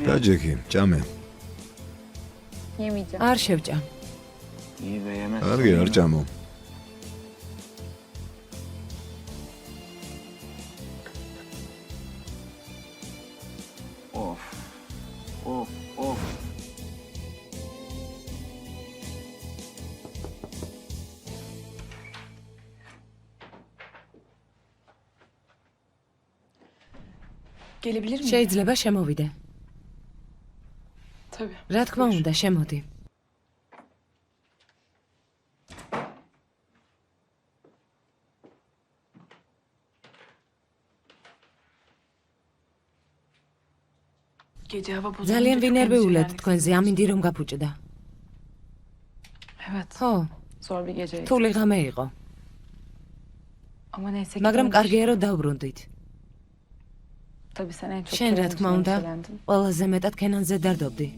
დაჯექი, ჭამე. არ შევჭამ. კარგი, არ ჭამო. Gelebilir miyim? შეიძლება შემოვიდე. Tabii. რა თქმა უნდა, შემოდი. Gece hava bozulunca ძალიან çok ვინერვიულად endişelendik. თქვენზე ამინდი რომ გაფუჭდა. Evet. ხო, Zor bir geceydi. რთული ღამე იყო, Ama neyse ki მაგრამ ben კარგია რომ დავბრუნდით. Tabii sen en çok შენ რა Kerem თქმა için უნდა, endişelendin. ყველაზე მეტად კენანზე დარდობდი.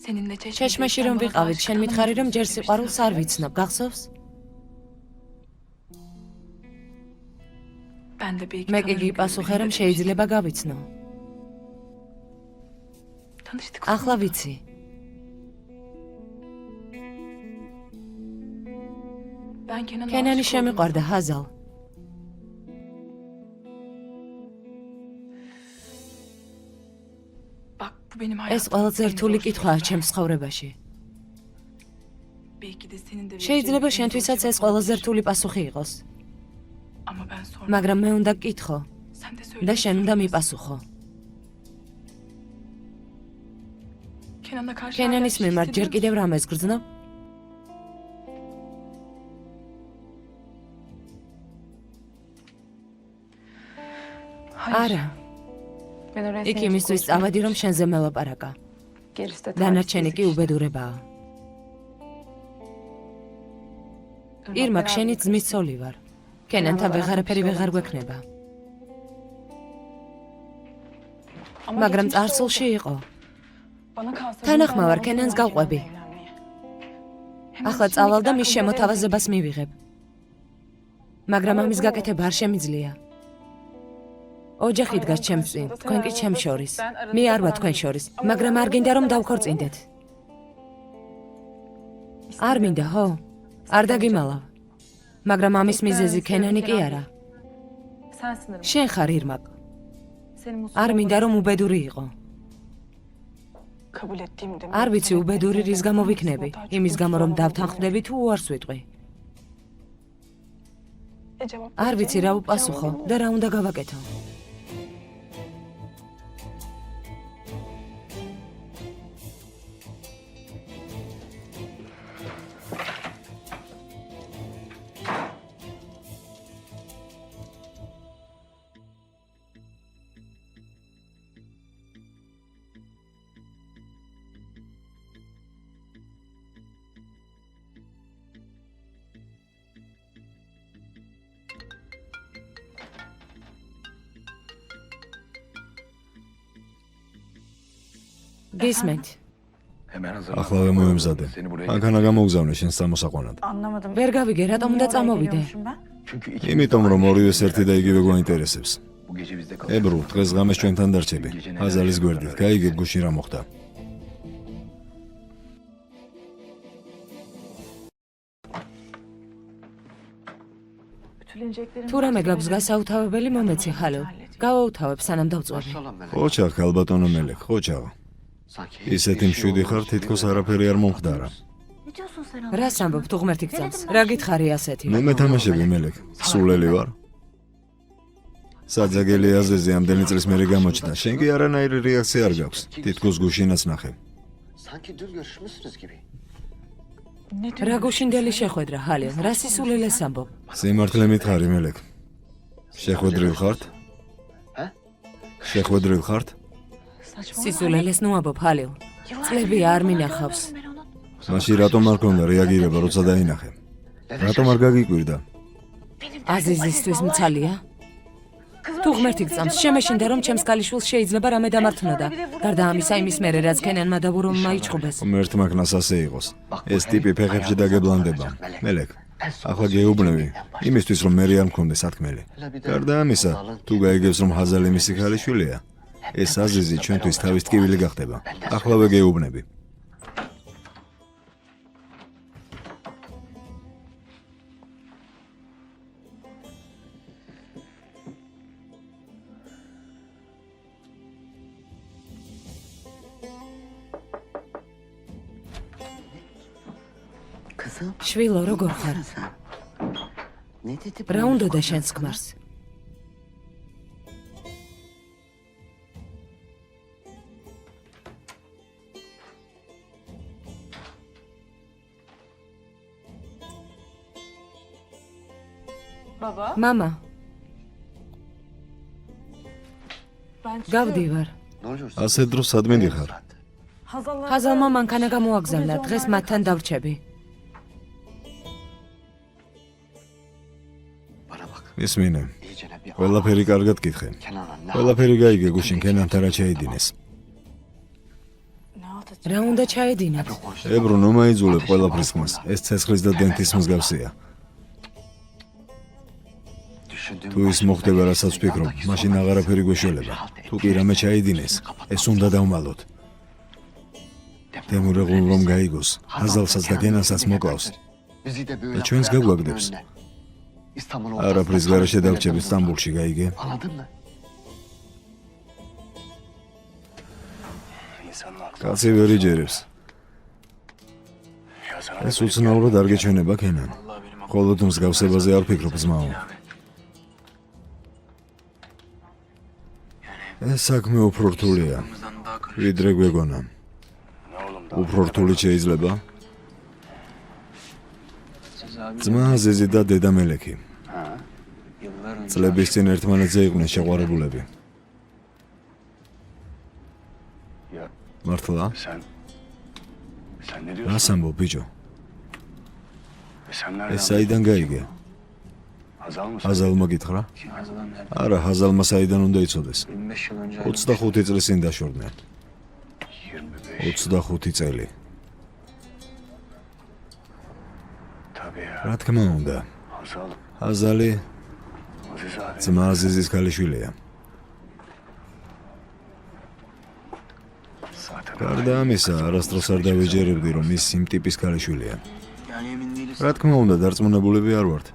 Seninle შეშმეში რომ ვიყავით, შენ მითხარი რომ ჯერ სიყვარულს არ ვიცნობ, გახსოვს? Ben de bir iki მე კი tanırım გიპასუხე რომ birbirini შეიძლება გავიცნო. demiştim. Tanıştık. ახლა ვიცი. Ben Kenan'a კენანი aşık შემიყვარდა, oldum. ჰაზალ. Bak bu benim ეს hayatım. ყველაზე en რთული zor კითხვაა süreçler. ჩემს ცხოვრებაში. Belki de senin de შეიძლება vereceğin en zor შენთვისაც ეს cevap ყველაზე olabilir. რთული პასუხი იყოს, Ama ben sonra მაგრამ მე უნდა გკითხო sen de და söyle. შენ უნდა მიპასუხო. Kenan'a karşı კენანის hala bir şey მიმართ ჯერ hissediyor კიდევ რამეს გრძნობ? musun? Hayır. არა, Ben oraya იქ senin için იმისთვის konuşmaya წავედი რომ gitmiştim. შენზე მელაპარაკა. Gerisi de დანარჩენი talihsizlik კი işte. უბედურებაა. Irmak, ირმაკ, beraber შენი ძმის ცოლი ვარ. კენანთან ვეღარაფერი ვეღარ გვექნება. Ama მაგრამ geçmişte წარსულში oldu. იყო. Bana kalsa თანახმავარ, ben კენანს Kenan'la გავყვები. evlenmeye. Hemen ახლა şimdi წავალ და gider მის kızlara შემოთავაზებას მივიღებ. მაგრამ ამის გაკეთება არ შემიძლია. ოჯახი დგას ჩემს წინ, თქვენ კი ჩემს შორის. მე არ ვარ თქვენ შორის, მაგრამ არ გინდა რომ დავქორწინდეთ. არ მინდა, ხო? არ დაგიმალავ. მაგრამ ამის მიზეზი კენანი კი არა. Sensin Irmak. შენ ხარ ირმაკ. Senin mutsuz არ მინდა რომ olmanı უბედური იყო. kabul ettiğimde არ ვიცი უბედური რის გამო ვიქნები, იმის გამო რომ დავთანხმდები თუ უარს ვიტყვი. არ ვიცი რა ვუპასუხო და რა უნდა გავაკეთო. გისმენთ. ახლა მოემზადე. მანქანა გამოგზავნე შენ სამოსაყვანად. Anlamadım. ვერ გავიგე, რატომ უნდა წამოვიდე? იმიტომ რომ ორივეს ერთი და იგივე გვაინტერესებს. ებრუ, დღეს ღამეს ჩვენთან დარჩები. აზალის გვერდით, გაიგებ გუშინ რა მოხდა. თუ რამე გაქვს გასაუთავებელი, მომეცი ხალო. გავაუთავებ სანამ დავწვევი. ხოჩა, ქალბატონო მელეკ, ხოჩა. ისეთი მშვიდი ხარ, თითქოს არაფერი არ მომხდარა. Ne diyorsun sen ona? რას ამბობ თუ ღმერთი გწამს? რა გითხარი ასეთი? მე მეთამაშები მელეკ, სულელი ვარ. საძაგელი აზეზე ამდენი წლის მერე გამოჩნდა. შენ კი არანაირი რეაქცია არ გაქვს. თითქოს გუშინაც ნახე. Sanki dün görüşmüşsünüz gibi. რა გუშინდელი შეხვედრა, ჰალე? რა სისულელეს ამბობ? სიმართლე მითხარი მელეკ. შეხვედრილ ხართ? შეხვედრილ ხართ? სისულელეს ნუ ამბობ, ჰალე. წლები არ მინახავს. მაშინ რატომ არ გქონდა რეაგირება, როცა დაინახე? რატომ არ გაგიკვირდა? აზიზისთვის მცალია? თუ ღმერთი გწამს, შემეშინდა რომ ჩემს ქალიშვილს შეიძლება რამე დამართნოდა. გარდა ამისა, იმის მერე რაც კენანმა დავურომმა იჩხუბეს. ღმერთმა ქნას ასე იყოს. ეს ტიპი ფეხებში დაგებლანდება. მელეკ, ახლა გეუბნები, იმისთვის რომ მე არ მქონდეს სათქმელი. გარდა ამისა, თუ გაიგებს რომ ჰაზალი მისი ქალიშვილია, ეს აზიზი ჩვენთვის თავის ტკივილი გახდება. ახლავე გეუბნები. შვილო, როგორ ხარ? რა უნდოდა შენს ქმარს? Baba, მამა, ben გავდივარ. Ne oluyor? ასე დროს სადმე დიხარ? ხაზალმა მანქანა გამოაგზავნა, დღეს მათთან დავრჩები. Bana bak. ისმინე, İyicene bir ყველაფერი კარგად გითხე. Kenan'a ne ყველაფერი გაიგე გუშინ კენანთან რა ჩაიდინეს. ne oldu? რა უნდა ჩაედინათ? ებრუნო მაიძულებ ყველაფრის ხმას. ეს ცეცხლის და დენტის მსგავსია. düşündüğüm თუ ის მოხდება, რასაც ვფიქრობ, მაშინ აღარაფერი გვეშველება. თუ კი რამე ჩაიდინეს, ეს უნდა დავმალოთ. დემურეღულ რომ გაიგოს, ჰაზალსაც და გენანსაც მოკლავს. Bizi de böyle Çöğünüz koyar gavgak kapının diyorsun. önüne. İstanbul'un არაფრის ortasında garaşe karşıya დავჭები geçeceğiz. სტამბულში, გაიგე? Anladın mı? კაცი ვერ იჯერებს. ეს უცნაურად არ გეჩვენება კენან. მხოლოდ მსგავსებაზე არ ფიქრობ ძმაო. ეს საქმე უფრო რთულია. ვიდრე გვეგონა. უფრო რთული შეიძლება? ძმა აზიზი და დედა მელექი. წლების წინ ერთმანეთზე იყვნენ შეყვარებულები. მართლა? Sen ne diyorsun? რას ამბობ ბიჭო? Sen nereden? ეს საიდან გაიგე? Hazal mısın? ჰაზალმა გითხრა? Hazal'dan nereden? არა, ჰაზალმა საიდან უნდა იცოდეს? 25 yıl önce 25 წლის წინ დაშორდნენ. 25. 25 წელი. Tabii ya. რა თქმა უნდა, Hazal. ჰაზალი Aziz abi. ძმა აზიზის ქალიშვილია. Zaten გარდა ამისა, არასდროს არ დავეჯერებდი, რომ ის იმ ტიპის ქალიშვილია. yani emin değiliz. რა თქმა უნდა, დარწმუნებულები არ ვართ,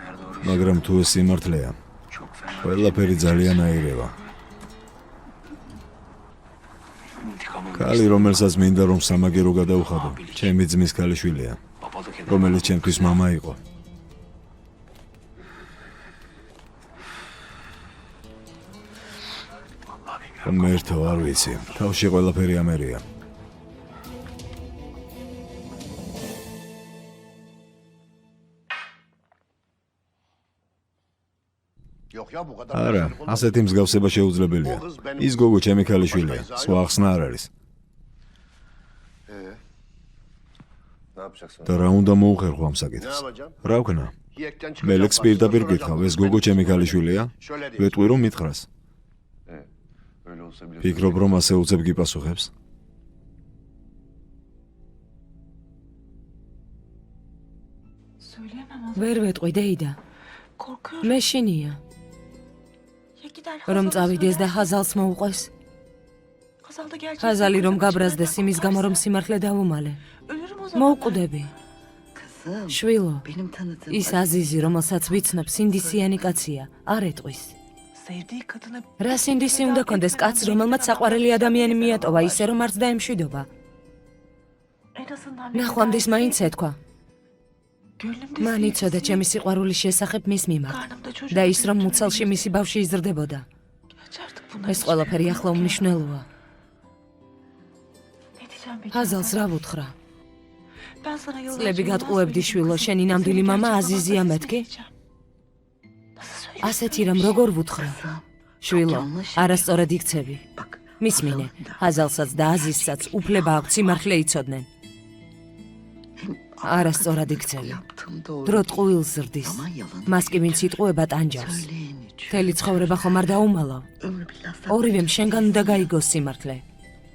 Eğer doğru მაგრამ თუ ეს სიმართლეა, çok fena. ყველაფერი ძალიან აირევა. İntikamını ქალი, რომელსაც მინდა რომ სამაგერო გადაუხადო, ჩემი ძმის ქალიშვილია, babalık eder. რომელიც ჩემთვის მამა იყო. ღმერთო, არ ვიცი, თავში ყველაფერი ამერია. Yok ya bu kadar. არა, ასეთი მსგავსება შეუძლებელია. ის გოგო ჩემი ქალიშვილია, სხვა ახსნა არ არის. Ne yapacaksın? და რა უნდა მოუხერხო ამ Ne საკითხს? yapacağım? რა ვქნა? Yiyekten მელექს პირდაპირ გითხრა, ეს გოგო ჩემი ქალიშვილია? Şöyle değil. ვეტყვი რომ მითხრას. Öyle olsa bile. ფიქრობ რომ ასე უცებ გიპასუხებს? Söyleyemem Hazal. ვერ ვეტყვი დეიდა. Korkuyorum. მე შინია, Ya gider რომ Hazal წავიდეს და söyler. ჰაზალს მოუყვეს. Hazal da gerçekten ჰაზალი რომ kızım გაბრაზდეს içinden იმის გამო რომ korkarsa სიმართლე დავუმალე. Ölürüm o zaman. მოუკვდები. Kızım, შვილო, benim tanıdığım ის აზიზი, რომელსაც ვიცნობ, სინდისიანი კაცია, არ ეტყვის. Sevdiği kadını რა სინდისი უნდა კონდეს კაცს, რომელმაც საყვარელი ადამიანი მიატოვა, ისე რომ არც დაემშვიდობა. en azından ნახვამდის მაინც ეთქვა. Gönlümde მან იცოდა ჩემი სიყვარულის შესახებ მის მიმართ Karnımda çocuk და ის რომ მუცელში მისი ბავშვი იზრდებოდა. Geç artık bunları. ეს ყველაფერი ახლა უმნიშვნელოა. Ne diyeceğim peki? ჰაზალს რა ვუთხრა? Ben sana yıllarca წლები yalan გატყუებდი söyledim შვილო, kızım. შენი ნამდვილი Seni მამა gerçek აზიზია babası მეთქი? diyeceğim. Nasıl söyleyeyim? ასეთი რამ როგორ ვუთხრა? შვილო, არასწორად იქცევი. Bak, მისმინე, ჰაზალსაც და აზიზსაც უფლება აქვთ სიმართლე იცოდნენ. არასწორად იქცევი. yaptığım doğru. დრო ტყუილს ზრდის. Ama yalan. მას კი ვინც იტყუება ტანჯავს. Söyleyin hiç. მთელი ცხოვრება ხომ არ დაუმალავ? Ömrü billah sakın. ორივემ შენგან უნდა გაიგოს სიმართლე.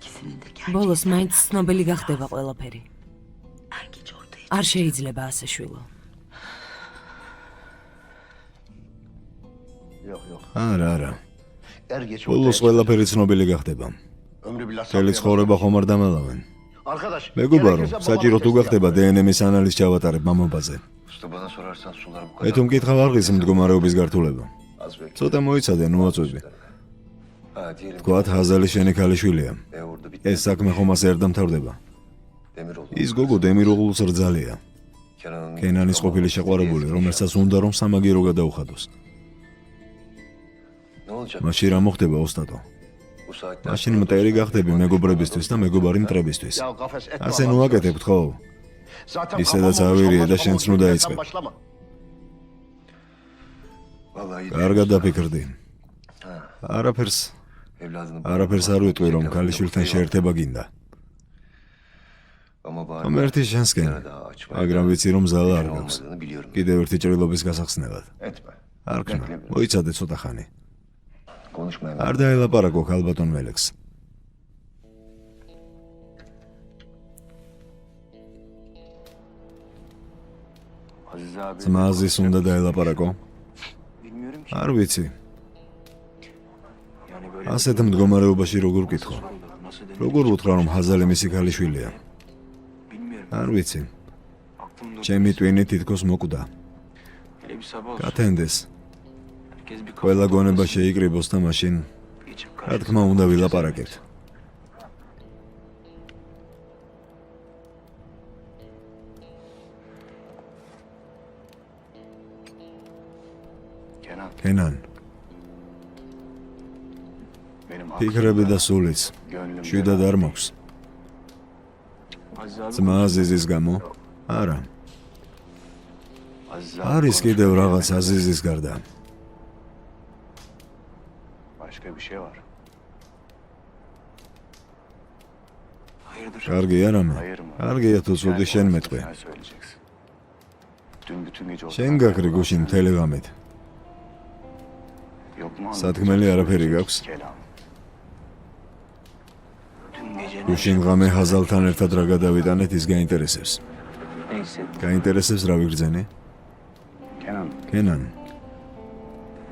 İkisinin de gerçek. ბოლოს მაინც ცნობილი გახდება ყველაფერი. Her gece ortaya არ შეიძლება ასე შვილო. Yok yok. არა. Er geç ბოლოს ყველაფერი ცნობილი გახდება. Ömrü billah მთელი ცხოვრება ხომ არ დამალავენ. Arkadaş. მეგობარო, gerekirse საჭირო თუ babama გახდება DNM-ის ანალიზს ჩავატარებ მამობაზე. Usta bana sorarsan sular bu მე kadar. თუ მკითხავ არღის მდგომარეობის გართულება. Az bekle. ცოტა მოიცადე, ნუ აწვევი. Ha diyelim თქვათ ჰაზალი შენი ქალიშვილია. orada bir ეს საქმე ხომ ასე არ დამთავრდება. demir oldu. ის გოგო დემიროღლუს რძალია. Kenan'ın კენანის ყოფილი შეყვარებული, რომელსაც უნდა რომ სამაგირო გადაუხადოს. Ne olacak? მაშინ რა მოხდება ოსტატო? Bu saatten მაშინ მტერი გახდები მეგობრებისთვის და მეგობარი მტრებისთვის. Ya kafes et ასე ნუ bağlamış. აკეთებ ხო? Zaten İstediği kafam olmuş, zaveriye olmaz, de ama şansını uçurtmaya da sen içme. başlama. Vallahi კარგად დაფიქრდი. არაფერს evladını არ ვიტყვი რომ ქალიშვილთან შეერთება გინდა. ama bari ღმერთი შენსკენ. daha açmaya მაგრამ ვიცი რომ ზალა არ niyeti გაქვს. olmadığını biliyorum. კიდევ ერთი ჭრილობის გასახსნელად. Etme. არ ქნა. მოიცადე ცოტა ხანი. Konuşmaya არ დაელაპარაკო ქალბატონ მელექს. Aziz abi. ძმაზის უნდა დაელაპარაკო. Bilmiyorum ki. არ ვიცი. Yani böyle ასეთ მდგომარეობაში როგორ ვკითხო? nasıl denir? როგორ ვუთხრა რომ ჰაზალი მისი ქალიშვილია? Bilmiyorum. არ ვიცი. Aklımda ჩემი ტვინი თითქოს მოკვდა. hele bir sabah olsun. გათენდეს. Herkes bir ყველა გონება შეიკრიბოს და მაშინ geçip რა თქმა უნდა ვილაპარაკებთ. Kenan კენან, benim ფიქრები და სულიც gönlüm. შვიდად არ მაქვს. Aziz abi. ძმა აზიზის გამო? არა. Aziz არის კიდევ რაღაც აზიზის გარდა. Başka bir şey var. Hayırdır? კარგია რამე? Hayır mı? კარგია თუ ცუდი შენ მეტყვი. Sen söyleyeceksin. Dün bütün gece შენ გაქრი გუშინ მთელი ღამით. Yok mu? სათქმელი არაფერი გაქვს? Kelam. Dün gece ne? გუშინ ღამე ჰაზალთან ერთად რა გადავიტანეთ ის გაინტერესებს. Neyse. გაინტერესებს რა ვიგრძენი? Kenan. კენან,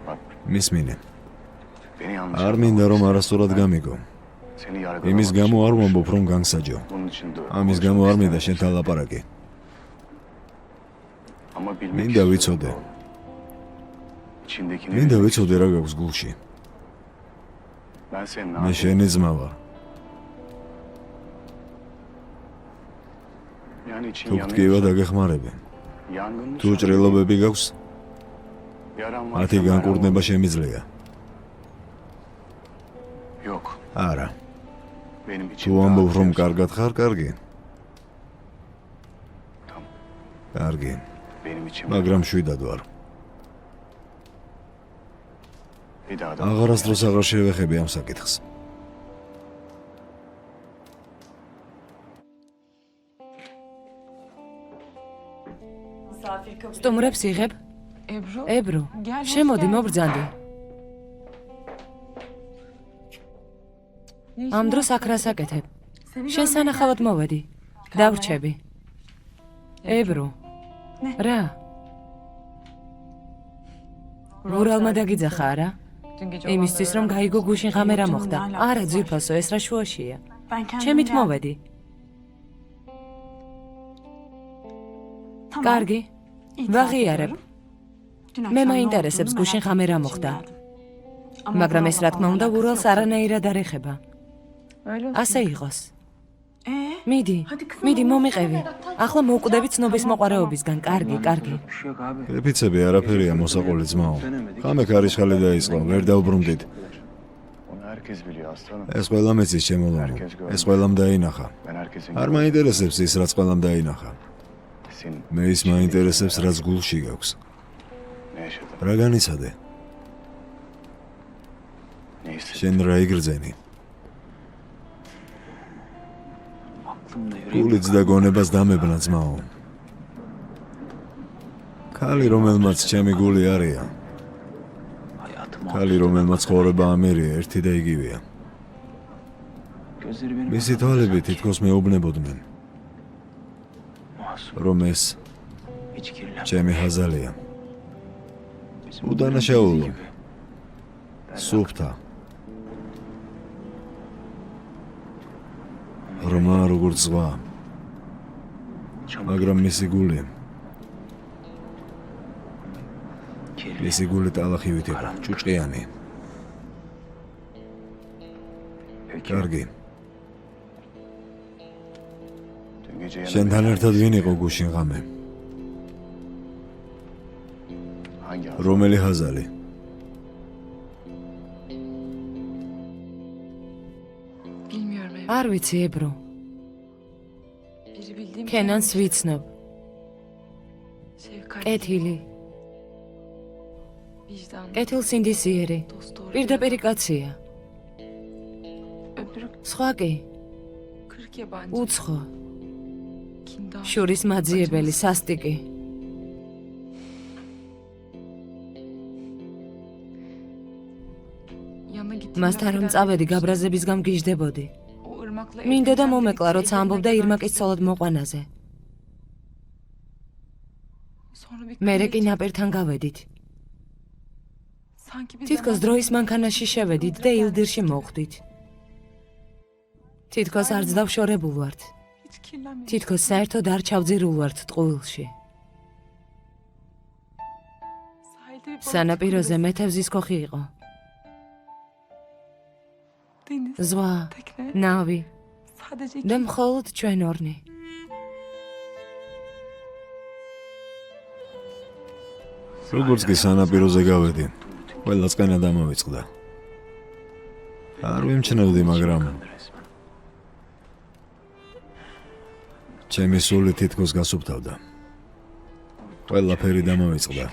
Bak მისმინე. beni yanlış არ მინდა რომ არასწორად გამიგო. Seni yargılamak იმის için. გამო არ ვამბობ რომ განგსაჯო. Bunun için de ამის გამო არ მინდა შენთან ლაპარაკი. Ama bilmek მინდა istiyorum. ვიცოდე. İçindekini მინდა bilmek ვიცოდე რა გაქვს გულში. Ben senin მე abin. შენი ძმა ვარ. Yani için თუ გტკივა დაგეხმარები. Yangının თუ ჭრილობები გაქვს, Yaran var. მათი განკურნება შემიძლია. Yok. არა. Benim თუ içim ამბობ rahat რომ ediyorsun. კარგად ხარ, კარგი. Tamam. კარგი, Benim içim. მაგრამ შვიდად ვარ. Bir daha da. აღარასდროს აღარ შევეხები ამ საკითხს. სტუმრებს იღებ? Ebru. ებრო, Gel, შემოდი, hoş geldin. მობრძანდი. ამ დროს აქ რას აკეთებ? შენ სანახავად მოვედი. დავრჩები. ებრო. რა? მორალმა დაგიძახა არა? იმისთვის რომ გაიგო გუშინ ღამე რა მოხდა. არა, ძვირფასო, ეს რა შუაშია. ჩემით მოვედი. კარგი. ვაღიარებ. მე მაინტერესებს გუშინ ღამე რა მოხდა. მაგრამ ეს რა თქმა უნდა ურალს არანაირად არ ეხება. ასე იყოს. მიდი, მიდი მომიყევი. ახლა მოვკვდები ცნობის მოყარეობისგან. კარგი, კარგი. Bir şey yok abi. ეფიცები არაფერია მოსაყოლი ძმაო. ხამე ქარიშხალი დაიწყო, ვერ დავბრუნდით. Onu herkes biliyor aslanım. ეს ყველა მეცის შემოლონო. ეს ყველამ დაინახა. Ben herkesin. არ მაინტერესებს ის რაც ყველამ დაინახა. Senin მე ის მაინტერესებს რაც გულში გაქვს. ne yaşadın? რა განიცადე? Ne hissettin? შენ რა იგრძენი? Aklımda yüreğim. გულიც და გონებას დამებნა ძმაო. ქალი რომელმაც ჩემი გული არია, Hayatım ქალი რომელმაც ცხოვრება ამერია, ერთი და იგივეა. Gözleri benim. მისი თვალები თითქოს მეუბნებოდნენ, Masum. რომ ეს Hiç kirlenmemiş. ჩემი ჰაზალია. Bizim უდანაშაულო. gibi. სუფთა. ღრმა როგორც ზღვა, მაგრამ მისი გული ტალახივით იყო, ჭუჭყიანი. კარგი. შენთან ერთად ვინ იყო გუშინ ღამე? რომელი ჰაზალი? არ ვიცი, ebro. კენანს ვიცნობ. კეთილი. კეთილსინდისიერი. პირდაპირი კაცია. სხვა კი? უცხო. შურის მაძიებელი, სასტიკი. მასთან რომ წავედი, გაბრაზების გამგიჟდებოდი. მინდო და მომეკლა, როცა ამბობდა ირმაკის ცოლად მოყვანაზე. მერე კი ნაპირთან გავედით. თითქოს დროის მანქანაში შევედით და ილდირში მოვხვდით. თითქოს არც დავშორებულ ვართ. თითქოს საერთოდ არ ჩავძირულ ვართ ტყუილში. სანაპიროზე მეთევზის ქოხი იყო. ზღვა, ნავი და მხოლოდ ჩვენ ორნი. როგორც კი სანაპიროზე გავედი, ყველა წყენა დამავიწყდა. არ ვიმჩნევდი, მაგრამ ჩემი სული თითქოს გასუფთავდა. ყველაფერი დამავიწყდა.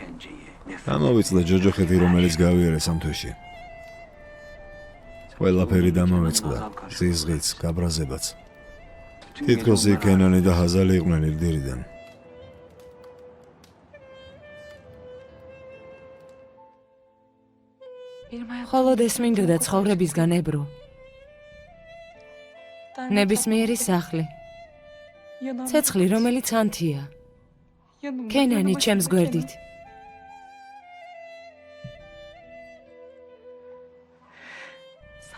დამავიწყდა ჯოჯოხეთი, რომელიც გავიარეს ამ თვეში. ყველაფერი დამავიწყდა, ზიზღიც, გაბრაზებაც. თითქოს იქ კენანი და ჰაზალი იყვნენ ირდირიდან. მხოლოდ ეს მინდოდა ცხოვრებისგან, ebro. ნებისმიერი სახლი. ცეცხლი, რომელიც ანთია. კენანი ჩემს გვერდით.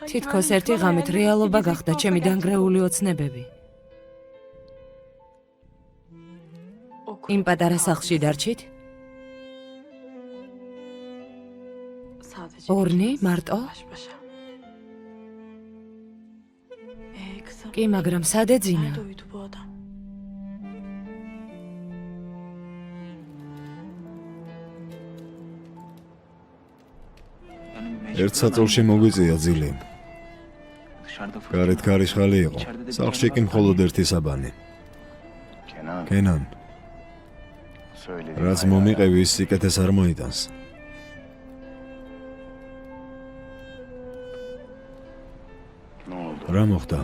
თითქოს ერთი ღამით რეალობა გახდა ჩემი დანგრეული ოცნებები. იმ პატარა სახლში დარჩით? ორნი, მარტო? კი, მაგრამ სად ეძინა? ერთ საწოლში მოგვიწია ძილი. გარეთ ქარიშხალი იყო. სახლში კი მხოლოდ ერთი საბანი. კენან. რაც მომიყევი, ის სიკეთეს არ მოიტანს. რა მოხდა?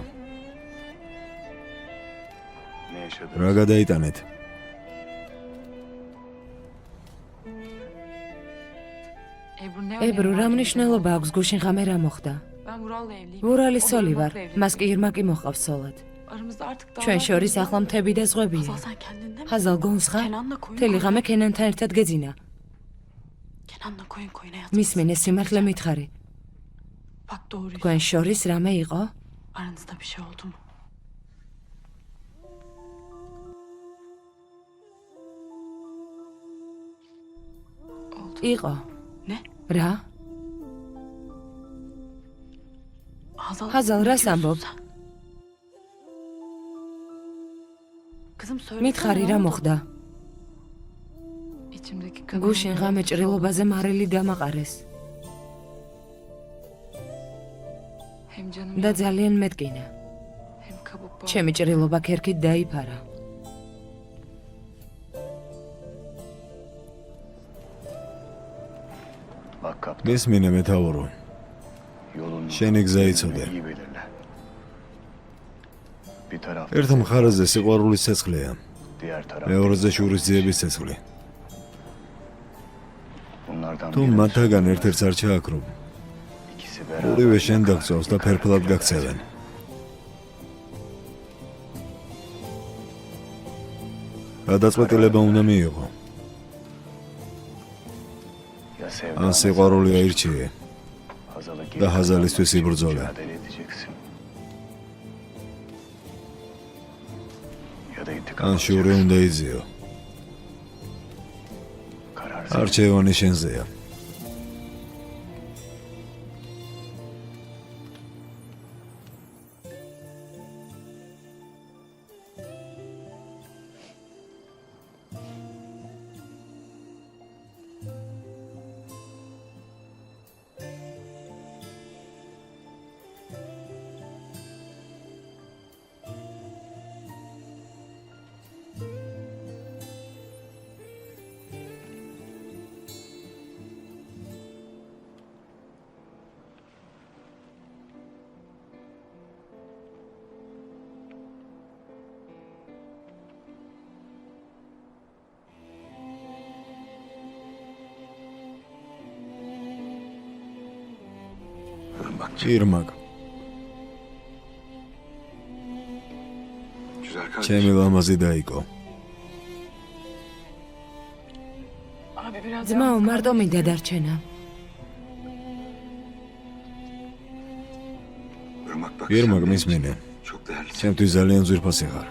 რა გადაიტანეთ? ebro, რა მნიშვნელობა აქვს გუშინ ღამე რა მოხდა? ურალის სოლი ვარ, მას კი ირმაკი მოჰყავს სოლად. ჩვენ შორის ახლა მთები და ზღვებია. ჰაზალ გონსხა? მთელი ღამე კენანთან ერთად გეძინა. მისმინე, სიმართლე მითხარი. თქვენ შორის რამე იყო? იყო. რა? ჰაზალ, რას ამბობ? მითხარი, რა მოხდა? გუშინ ღამე ჭრილობაზე მარილი დამაყარეს. და ძალიან მეტკინა. ჩემი ჭრილობა ქერქით დაიფარა. მისმინე, მეთაურო. შენი გზა იცოდე. ერთ მხარეზე სიყვარულის ცეცხლია, მეორეზე შურის ძიების ცეცხლი. თუ მათაგან ერთ-ერთს არ ჩააქრობ, ორივე შენ დაგწევს და ფერფლად გაქცევენ. გადაწყვეტილება უნდა მიიღო. ან სიყვარული აირჩიე, და ჰაზალისთვის იბრძოლე. mücadele edeceksin. Ya da intikam ან შური alacaksın. უნდა იზიო. Karar senin. არჩევანი შენზეა. Irmakçı. ირმაკ, Güzel kardeşim. ჩემი ლამაზი დაიკო. Abi biraz ძმაო, მარტო მინდა დარჩენა. Irmak bak. ირმაკ, sen benim მისმინე. Çok değerlisin. ჩემთვის ძალიან ძვირფასი ხარ.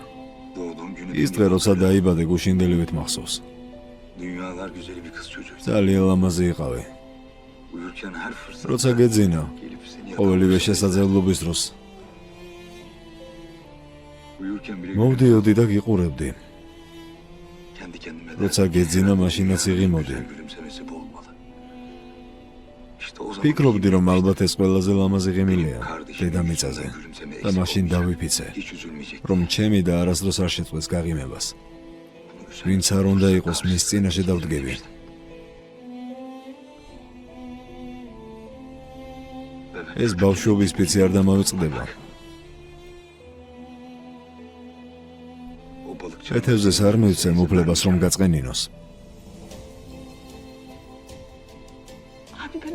Doğduğun günü ის დღე, როცა დაიბადე, გუშინდელივით მახსოვს. dünyalar güzeli bir kız çocuğuydu. ძალიან ლამაზი იყავი. Uyurken her fırsat როცა გეძინა, gelip seni ყოველივე yakalamış. შესაძლებლობის დროს Uyurken bile მოვდიოდი და გიყურებდი. kendi kendime როცა გეძინა, მაშინაც იღიმოდი. güzel gülümsemesi bu olmalı. İşte o zaman ფიქრობდი, რომ ალბათ ეს ყველაზე ლამაზი ღიმილია kardeşim დედამიწაზე gülümseme და eksik მაშინ olmayacak. დავიფიცე, Hiç üzülmeyecek. რომ ჩემი და არასდროს არ შეწყვეს გაღიმებას. ვინც არ უნდა იყოს მის წინაშე დავდგები. ეს ბავშვობის ფიცი არ დამავიწყდება. O balıkçı ეთევზეს არ მივცემ უფლებას, რომ გაწყენინოს.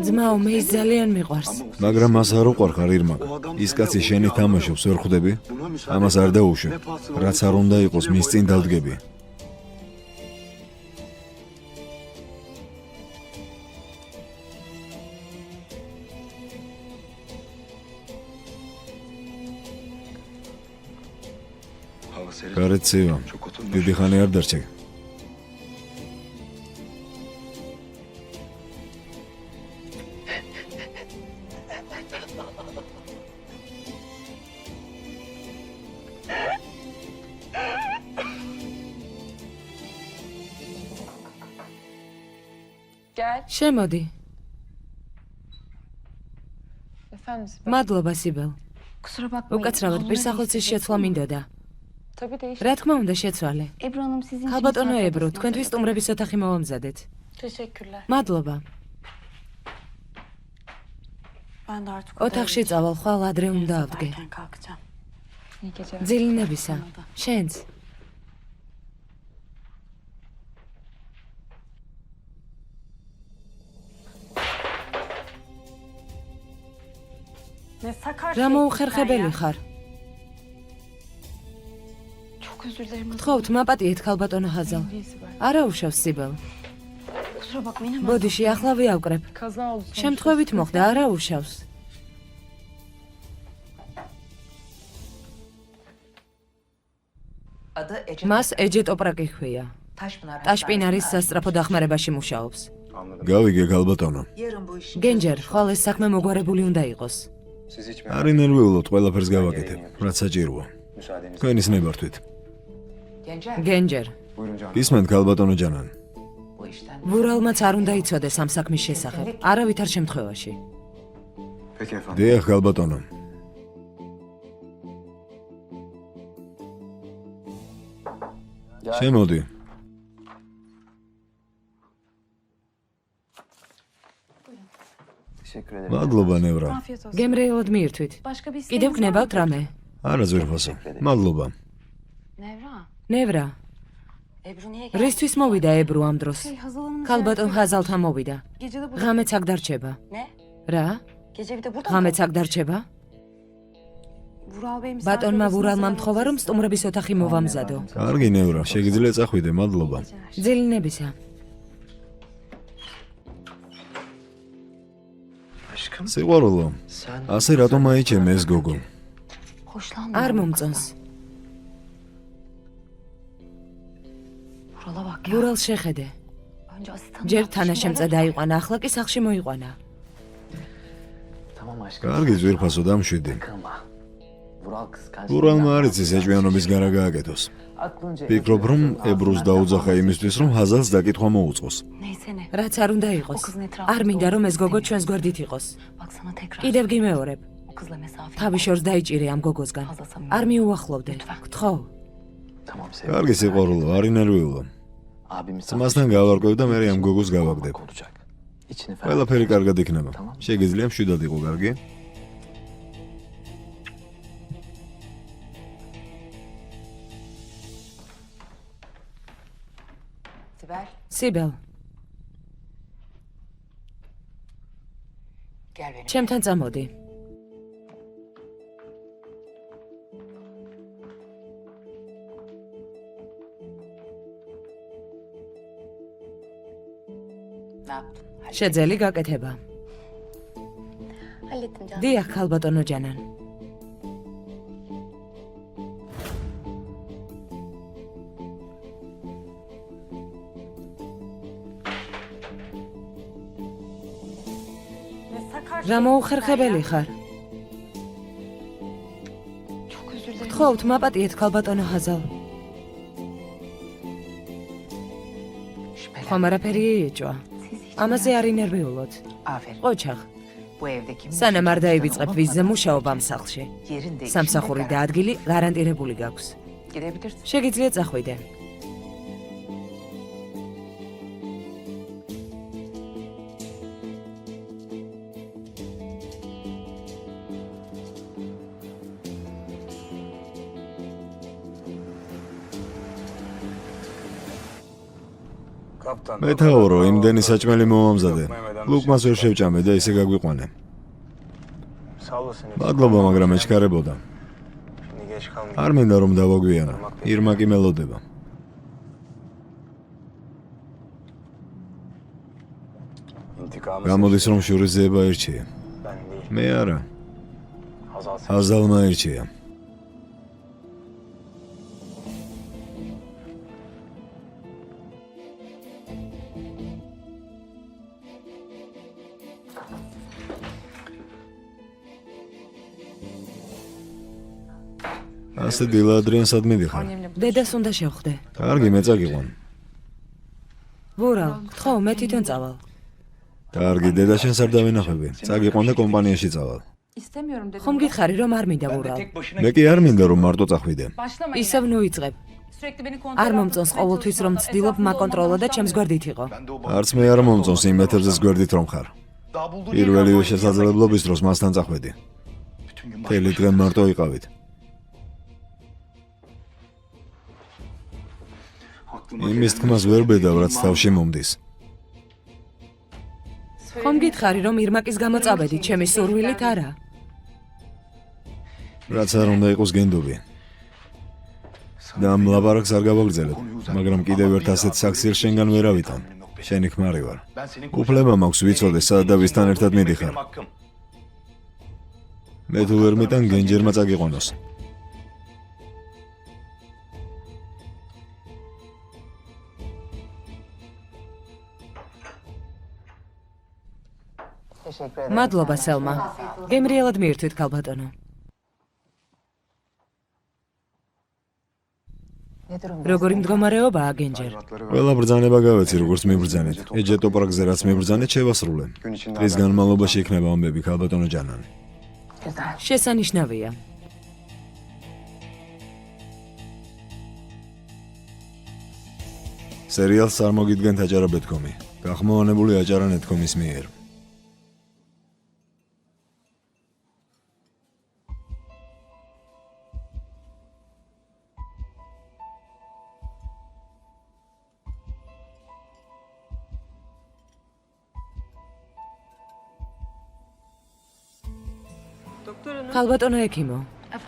ძმაო, მე ის ძალიან მიყვარს. მაგრამ მას არ უყვარხარ ირმაკ. ის კაცი შენი თამაშობს, ვერ ხვდები? ამას არ დაუშვი. რაც არ უნდა იყოს, მის წინ დავდგები. hava serin. გარეთ ცივა. Çok oturmuş. დიდი ხანი არ დარჩე. Gel. შემოდი. Efendim Sibel. მადლობა, სიბელ. Kusura bakmayın. უკაცრავად Havluları პირსახოცის değiştirecektim. შეცვლა მინდოდა. Tabii değiş. რა თქმა უნდა, შეცვალე. Ebru Hanım sizin için ქალბატონო misafir ებრო, odasına თქვენთვის hazırladı. სტუმრების ოთახი მოვამზადეთ. Teşekkürler. მადლობა. Ben de artık odaya ოთახში geçeceğim. წავალ, ხვალ ადრე უნდა Sabah ავდგე. erken kalkacağım. İyi geceler. ძილინებისა. შენც. Ne sakar რა მოუხერხებელი ხარ? Çok özür dilerim. გთხოვთ, მაპატიეთ ქალბატონო ჰაზალ. Değil Sibel. არა უშავს სიბელ. Kusura bakmayın ama. ბოდიში, ახლა ვიავკრებ. Kaza oldu. sonuçta. შემთხვევით მოხდა, არა უშავს. მას ეჯე ტოპრაკი ჰქვია. ტაშპინარის სასწრაფო დახმარებაში მუშაობს. გავიგე ქალბატონო. გენჯერ, ხვალ ეს საქმე მოგვარებული უნდა იყოს. Siz hiç არ ინერვიულოთ, ყველაფერს გავაკეთებ, რაც საჭიროა. müsaadeniz. თქვენის ნებართვით. გენჯერ, Buyurun canım. გისმენთ ქალბატონო ჯანან. ვურალმაც არ უნდა იცოდეს ამ საქმის შესახებ. არავითარ შემთხვევაში. Peki efendim. დიახ ქალბატონო. შემოდი. Teşekkür ederim. მადლობა ნევრა. Afiyet olsun. გემრიელოდ მიირთვით. Başka bir კიდევ isteğiniz var გნებავთ mı? რამე? არა ზვირფასო. მადლობა. Nevra. ნევრა, Ebru niye geldi? რისთვის მოვიდა ებრუ ამ დროს? Şey, Hazal Hanım'ı ქალბატონ ziyaret ჰაზალთან მოვიდა. ediyoruz. Gece de burada. ღამეც აქ დარჩება. Ne? რა? Gece bir de burada mı? ღამეც აქ დარჩება? Vural Bey misafir ბატონმა odasına ვურალმა hazırladı. მთხოვა, რომ სტუმრების ოთახი მოვამზადო. კარგი ნევრა, შეგიძლია წახვიდე, მადლობა. ძილინებისა. Aşkım. სიყვარულო, ასე რატომ აიჩემ ეს გოგო? არ მომწონს. Vural'a bak ya. გურალს შეხედე. Önce asistanı ჯერ yaptı, თანაშემწე şimdi დაიყვანა, ახლა კი სახლში მოიყვანა. Tamam aşkım. კარგი ძვირფასო დამშვიდი. Kırma. Vural kıskanç. ურალმა არ იცის ეჭვიანობის გარა გააკეთოს. Aklınca... ფიქრობ, რომ ებრუს დაუძახა იმისთვის, რომ ჰაზალს დაკითხვა მოუწყოს. Neyse ne. რაც არ უნდა იყოს. O kızın etrafında არ მინდა რომ ეს გოგო olmak ჩვენს გვერდით იყოს. Baksana tekrar. კიდევ გიმეორებ. O kızla mesafe. თავი შორს დაიჭირე ამ გოგოსგან. არ მიუახლოვდე. გთხოვ. Tamam sevgilim. კარგი სიყვარულო, არ ინერვიულო. Abimiz ძმასთან გავარკვევ და მე ამ გოგოს გავაგდებ. olacak. İçini ferah. ყველაფერი კარგად იქნება. Tamam. შეგიძლია მშვიდად იყო, კარგი? Sibel, სიბელ, gel benim. ჩემთან წამოდი. Ne yaptın? შეძელი გაკეთება. Hallettim canım. დიახ, ქალბატონო ჯანან. რა მოუხერხებელი ხარ? Çok özür dilerim. გთხოვთ, მაპატიეთ ქალბატონო ჰაზალ. ხომ არაფერი ეჭვა. ამაზე არ ინერვიულოთ. Aferin. ყოჩაღ, Bu evdeki სანამ არ დაივიწყებ ვიზზე მუშაობა ამ სახლში. yerin değişimi სამსახური და ადგილი გარანტირებული გაქვს. gidebilirsin. შეგიძლია წახვიდე. მეთაურო, იმდენი საჭმელი მომამზადე. ლუკმას ვერ შევჭამე და ისე გაგვიყვანე. მადლობა, მაგრამ ეჩქარებოდა. არ მინდა რომ დავაგვიანო. ირმა კი მელოდება. გამოდის რომ შურიზეება ერჩია. მე არა. ჰაზალმა ერჩია. ასე დილა ადრიანსად მიდიხარ. დედას უნდა შევხვდე. კარგი, მე წაგიყვან. ვურალ, გთხოვ, მე თვითონ წავალ. კარგი, დედა შენს არ დავინახები. წაგიყვან და კომპანიაში წავალ. İstemiyorum dedim. ხომ გითხარი რომ არ მინდა ვურალ? მე კი არ მინდა რომ მარტო წახვიდე. Başlamayın. ისევ ნუიწყებ. Sürekli beni kontrol არ მომწონს ყოველთვის რომ ცდილობ მაკონტროლო და ჩემს გვერდით იყო. არც მე არ მომწონს იმ მეთერზეს გვერდით რომ ხარ. პირველივე შესაძლებლობის დროს მასთან წახვედი. მთელი დღე მარტო იყავით. იმის თქმას ვერ ბედავ, რაც თავში მომდის. ხომ გითხარი რომ ირმაკის გამო წავედი ჩემი სურვილით არა? რაც არ უნდა იყოს გენდობი. და ამ ლაპარაკს არ გავაგრძელებ, მაგრამ კიდევ ერთ ასეთ საქსირ შენგან ვერ ავიტან. შენი ქმარი ვარ. უფლება მაქვს ვიცოდე სად და ვისთან ერთად მიდიხარ. მე თუ ვერ მიტან გენჯერმა წაგიყვანოს. მადლობა სელმა. გემრიელად მიირთვით ქალბატონო. როგორი მდგომარეობაა გენჯერ? ყველა ბრძანება გავეცი, როგორც მიბრძანეთ. ეჯე ტოპრაკზე რაც მიბრძანეთ, შევასრულე. დღის განმავლობაში იქნება ამბები, ქალბატონო ჯანანი. შესანიშნავია. სერიალს წარმოგიდგენთ აჭარა ბეთქომი. გახმოვანებული აჭარა ნეთქომის მიერ. ქალბატონო ექიმო,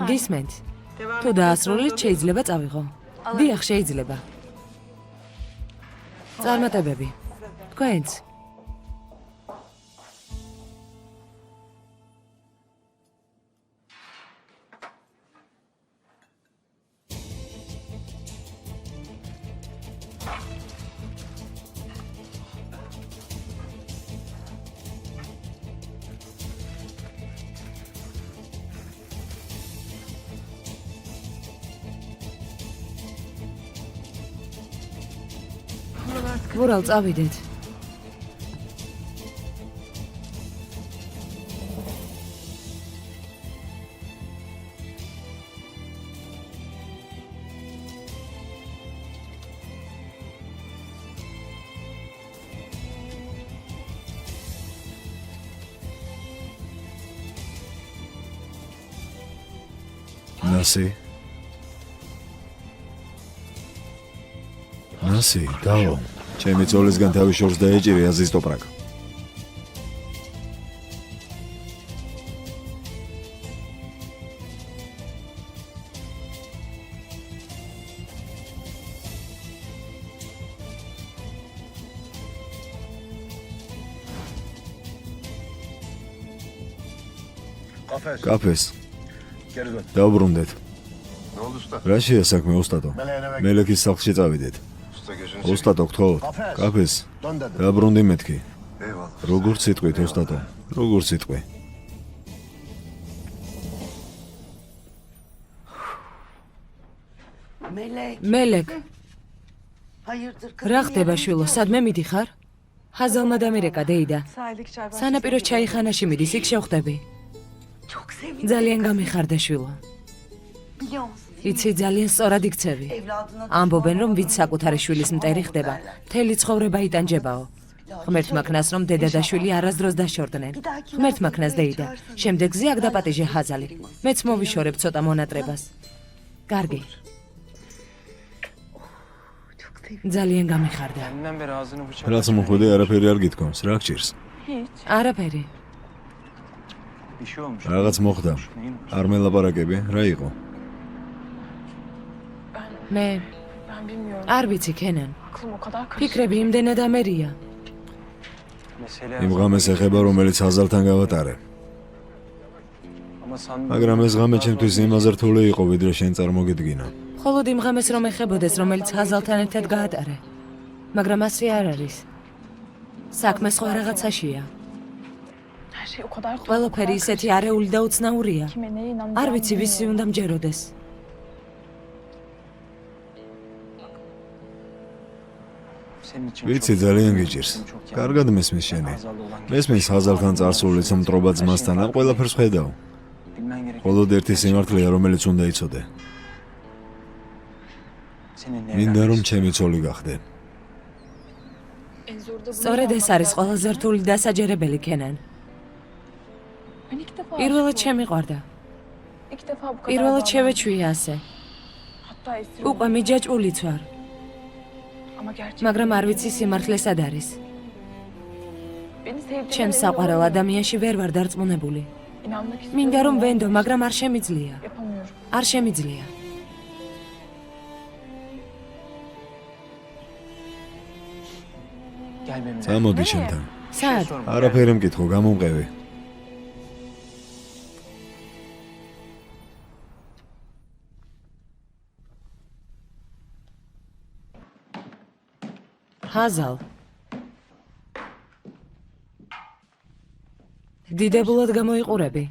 გისმენთ? თუ დაასრულეთ, შეიძლება წავიღო. დიახ, შეიძლება. წარმატებები. თქვენც. ვურალ, წავიდეთ. ნასი. ნასი, დაო. ჩემი ძოლისგან თავის შორს დაეჭირე აზის ტოპრაკ. Kafes. კაფეს Geri dön. დაუბრუნდეთ. Ne oldu usta? რა შეა საქმე ოსტატო? მელექის სახლში წავიდეთ. Usta gözünü ოსტატო, გთხოვთ. კაფეს Dön dedim. დაუბრუნდი მეთქი. Eyvallah. როგორ სიტყვით ოსტატო? როგორ სიტყვი? მელეკ, რა ხდება შვილო, სადმე მიდიხარ? ჰაზალმა დამირეკა დეიდა. სანაპიროს ჩაიხანაში მიდის, იქ შევხვდები. ძალიან გამიხარდა შვილო. იცი, ძალიან სწორად იქცევი. ამბობენ, რომ ვინც საკუთარი შვილის მტერი ხდება, მთელი ცხოვრება იტანჯებაო. ღმერთმა ქნას, რომ დედა და შვილი არასდროს დაშორდნენ. ღმერთმა ქნას დეიდა. შემდეგზე აქ დაპატიჟე ჰაზალი. მეც მოვიშორებ ცოტა მონატრებას. კარგი. ძალიან გამიხარდა. Benden beri ağzını bıçak. რაც მოხვედე არაფერი არ გითქვამს, რა გჭირს? არაფერი. Bir şey olmuş. რაღაც მოხდა. Neyin? არ მელაპარაკები, რა იყო? მე არ ვიცი, ქენან. ფიქრები იმდენად ამერია. Mesele იმ ღამეს ეხება, რომელიც ჰაზალთან გავატარე. ama sandım. მაგრამ ეს ღამე ჩემთვის იმაზე რთული იყო, ვიდრე შენ წარმოგიდგინა. მხოლოდ იმ ღამეს რომ ეხებოდეს, რომელიც ჰაზალთან ერთად გაატარე. მაგრამ ასე არ არის. საქმე სხვა რაღაცაშია. ყველაფერი ისეთი არეული და უცნაურია. არ ვიცი, ვისი უნდა მჯეროდეს. Senin için ვიცი, çok- ძალიან გიჭირს. Seni çok iyi კარგად მესმის შენი. Hazal olan მესმის ჰაზალთან წარსულის მტრობა ძმასთან ამ ყველაფერს ხედავ. bilmen gereken. მხოლოდ ერთი სიმართლეა, რომელიც უნდა იცოდე. Senin მინდა რომ ჩემი ცოლი გახდე. სწორედ ეს არის ყველაზე რთული დასაჯერებელი, ქენან. პირველად შემიყვარდა. პირველად შევეჩვია ასე. უკვე მიჯაჭვულიც ვარ. მაგრამ არ ვიცი სიმართლე სად არის. ჩემს საყვარელ ადამიანში ვერ ვარ დარწმუნებული. მინდა რომ ვენდო, მაგრამ არ შემიძლია. არ შემიძლია. Gel benimle. წამოდი შენთან. სად? არაფერი მკითხო, გამომყევი. ჰაზალ. დიდებულად გამოიყურები.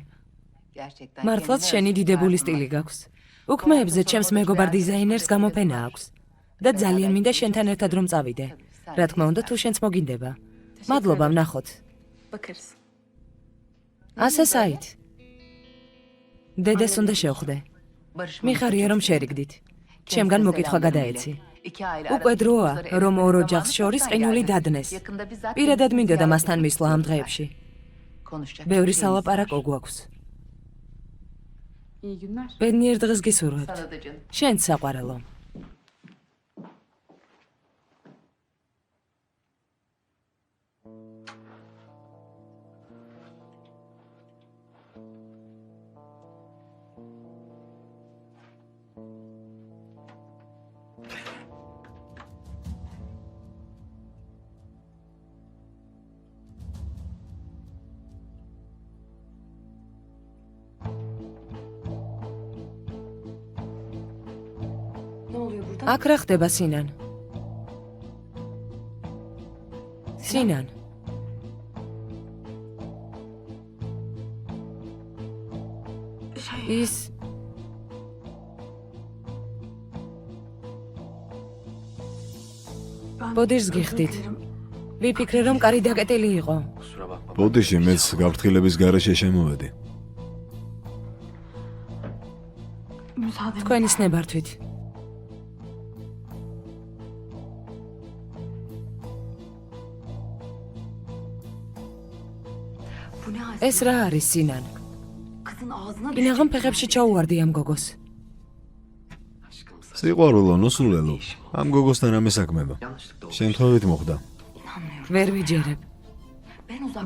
Gerçekten მართლაც kendime შენი özgü დიდებული tarzım სტილი var. გაქვს. უქმეებზე ჩემს მეგობარ დიზაინერს გამოფენა აქვს. და ძალიან მინდა შენთან ერთად რომ წავიდე. რა თქმა უნდა, თუ შენც მოგინდება. მადლობა, ვნახოთ. ასე საით. დედას უნდა შევხვდე. Barışmanın მიხარია რომ შერიგდით. ჩემგან მოკითხვა გადაეცი. İki aile უკვე arasında დროა, sözleri რომ ორ zaman ოჯახს შორის çoktan ყინული geldi. დადნეს. Yakında bizzat პირადად kendisi მინდოდა ziyaret მასთან მისვლა ამ etmek დღეებში. Konuşacak ბევრი çok şeyimiz var. სალაპარაკო გვაქვს. ბედნიერ დღეს გისურვებთ. Sana da canım. შენც საყვარელო. აქ რა ხდება, სინან? სინან. ის ბოდიშს გიხდით. ვიფიქრე, რომ კარი დაკეტილი იყო. Kusura bakma. ბოდიში მეც გაფრთხილების გარეშე შემოვედი. თქვენის ნებართვით. ეს რა არის სინან? ინაღამ ფეხებში ჩაუვარდი ამ გოგოს. სიყვარულო, ნუსულელო. ამ გოგოსთან რამე საქმეა. შემთხვევით მოხდა. ვერ ვიჯერებ.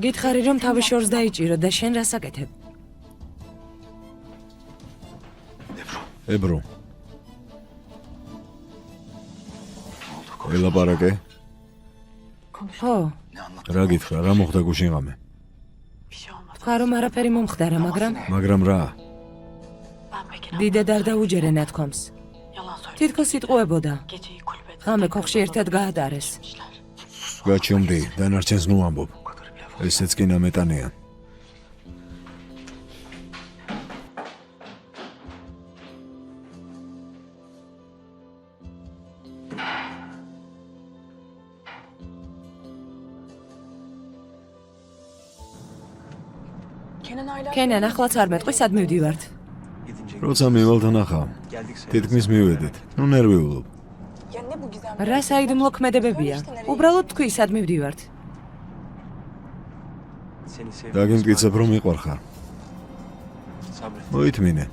გითხარი, რომ თავი შორს დაიჭირო და შენ რას აკეთებ? ებრო. ელაპარაკე? ხო, რა გითხრა, რა მოხდა გუშინ ღამე? თქვა რომ არაფერი მომხდარა, მაგრამ რა? დიდად არ დაუჯერე ნათქვამს. თითქოს იტყუებოდა. ღამე ქოხში ერთად გაატარეს. გაჩვენდი, დანარჩენს ნუ ამბობ. ესეც კი ნამეტანია. კენან, ახლაც არ მეტყვი, სად მივდივართ? როცა მივალთანახა, თითქმის მივედით. ნუ ნერვიულობ. რა საიდუმლო ქმედებებია? უბრალოდ თქვი, სად მივდივართ? Seni seviyorum. დაგიმტკიცებ, რომ მიყვარხარ. Sabret. მოითმინე.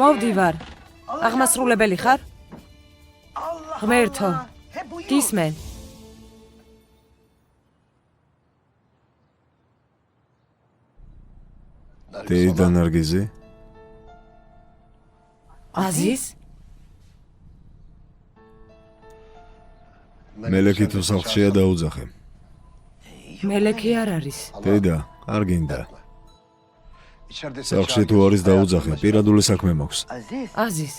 მოვდივარ. აღმასრულებელი ხარ? ღმერთო, გისმენ. დეიდა ნარგიზი? აზიზ? მელექი თუ სახლშია დაუძახე. მელექი არ არის. დედა, არ გინდა. სახლში თუ არის დაუძახე, პირადული საქმე მაქვს. აზიზ,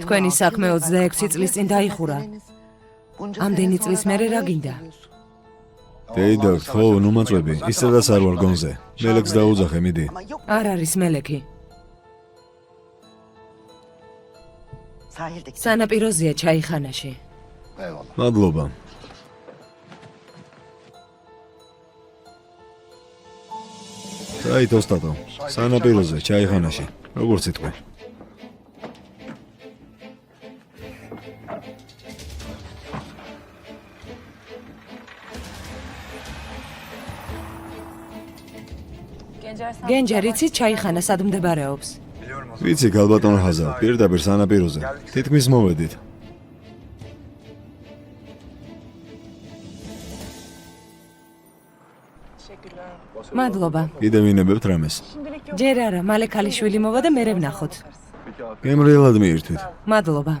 თქვენი საქმე 26 წლის წინ დაიხურა. ამდენი წლის მერე რა გინდა? დეიდა, ხო, ნუ მაწვევი, ისედაც არ ვარ გონზე. მელექს დაუძახე, მიდი. არ არის მელექი. სანაპიროზეა ჩაიხანაში. მადლობა. საით ოსტატო, სანაპიროზე, ჩაიხანაში. როგორც იტყვი. გენჯერ, იცი ჩაიხანა სად მდებარეობს? ვიცი, გალბატონ ჰაზა, პირდაპირ სანაპიროზე. თითქმის მოვედით. მადლობა. კიდე ვინებებთ რამეს. ჯერ არა, მალე ქალიშვილი მოვა და მერე ვნახოთ. გემრიელად მიირთვით. მადლობა.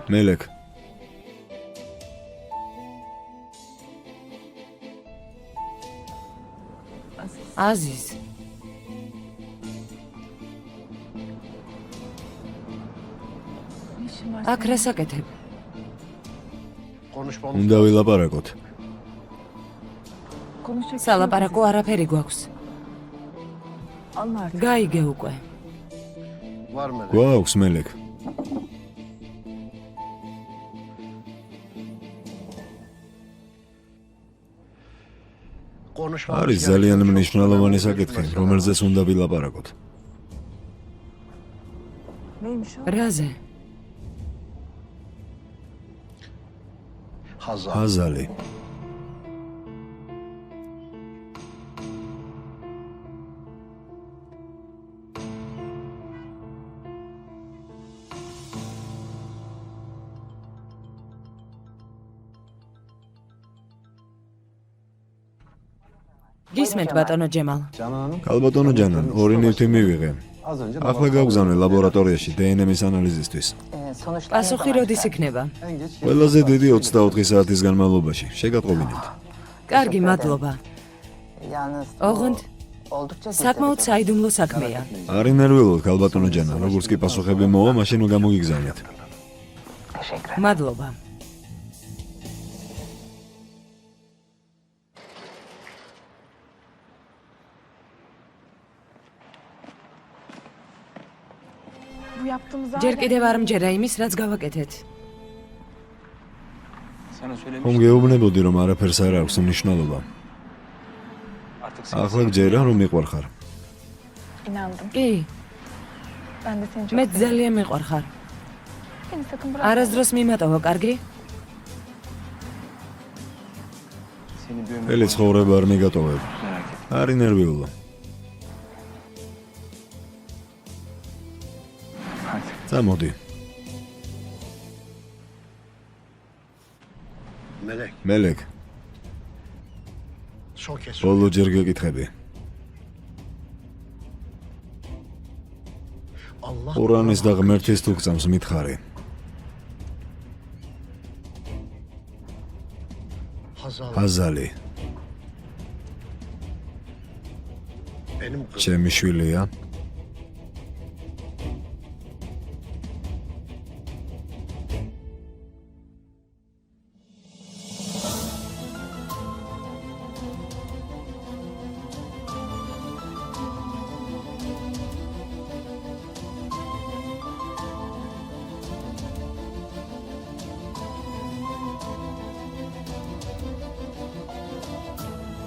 მელექ. აზიზ. აქ რას აკეთებ? უნდა ვილაპარაკოთ. სალაპარაკო არაფერი გვაქვს. გაიგე უკვე. გვაქვს მელექ. არის ძალიან მნიშვნელოვანი საკითხი, რომელზეც უნდა ვილაპარაკოთ. რაზე? ჰაზალი. გისმენთ ბატონო ჯემალ. ქალბატონო ჯანან, ორი ნივთი მივიღე. ახლა გავგზავნე ლაბორატორიაში დნმ-ის ანალიზისთვის. პასუხი როდის იქნება? ყველაზე დიდი 24 საათის განმავლობაში. შეგატყობინებთ. კარგი, მადლობა. ოღონდ საკმაოდ საიდუმლო საქმეა. არ ინერვიულოთ ქალბატონო ჯანან, როგორც კი პასუხები მოვა, მაშინ გამოგიგზავნეთ. მადლობა. ჯერ კიდევ არ მჯერა იმის, რაც გავაკეთეთ. Sana söylemiştim. ხომ გეუბნებოდი, რომ არაფერს არ აქვს მნიშვნელობა. Artık ახლა გჯერა, რომ მიყვარხარ. İnandım. კი, Ben de seni çok მე seviyorum. ძალიან მიყვარხარ. Beni sakın bırakma. არასდროს მიმატოვო, კარგი? seni bir ömür ელი ცხოვრება არ მიგატოვებ. merak etme. არ ინერვიულო. Hadi. წამოდი. Melek. მელეკ, Son kez. ბოლო ჯერ გეკითხები. Allah. ყურანის და ღმერთის თუ გწამს მითხარი. Hazal. აზალი, Benim kızım. ჩემი შვილია.